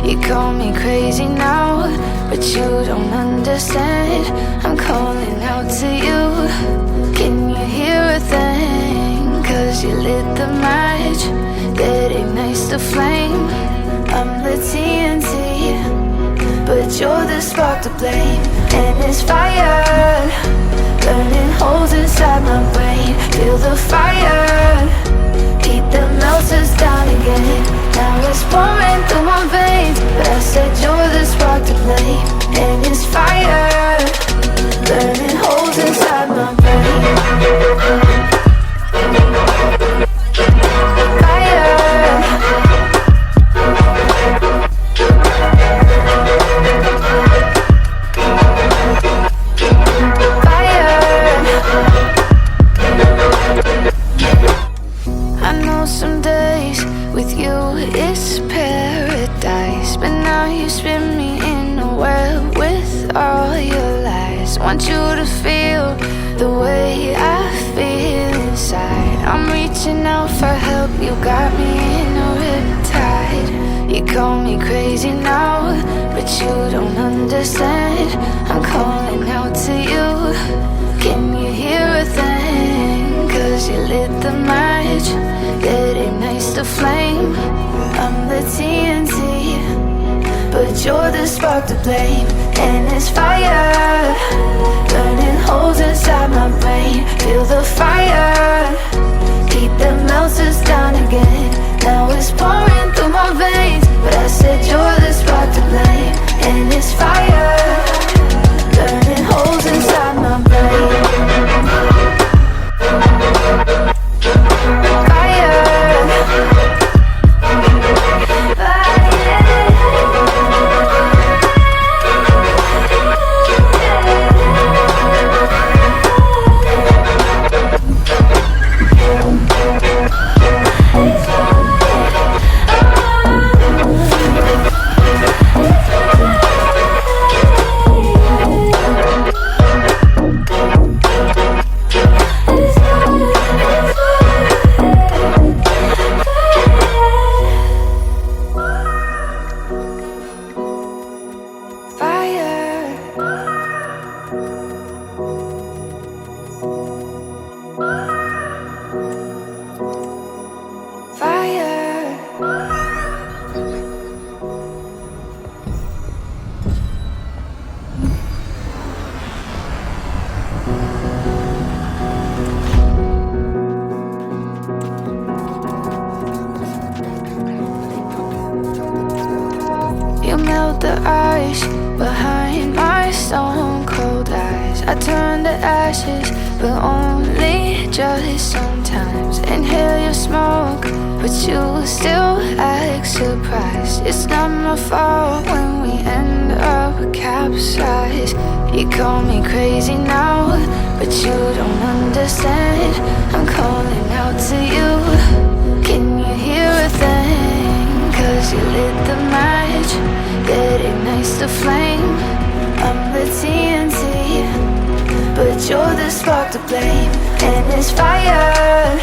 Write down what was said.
You call me crazy now, but you don't understand. I'm calling out to you. Can you hear a thing? 'Cause you lit the match that ignites the flame. I'm the TNT, but you're the spark to blame. And it's fire, burning holes inside my brain. Feel the fire, heat that melts us down again. Now it's pouring through my veins, but I said you're the spark to blame. And it's fire, burning holes inside my brain. Some days with you it's paradise, but now you spin me in a web with all your lies. Want you to feel the way I feel inside. I'm reaching out for help, you got me in a riptide. You call me crazy now, but you don't understand. I'm calling out to you. Can you hear a thing? 'Cause you lit the match that ignites the flame. I'm the TNT, but you're the spark to blame. And it's fire, burning holes inside my brain. Feel the fire, heat that melts us down again. Now it's pouring through my veins, but I said you're the spark to blame. And it's fire, burning holes inside my brain. You melt the ice behind my stone cold eyes. I turn to ashes, but only just sometimes. Inhale your smoke, but you still act surprised. It's not my fault when we end up capsized. You call me crazy now, but you don't understand. I'm calling out to you. Can you hear a thing? 'Cause you lit the match that ignites the flame. I'm the TNT, but you're the spark to blame. And it's fire,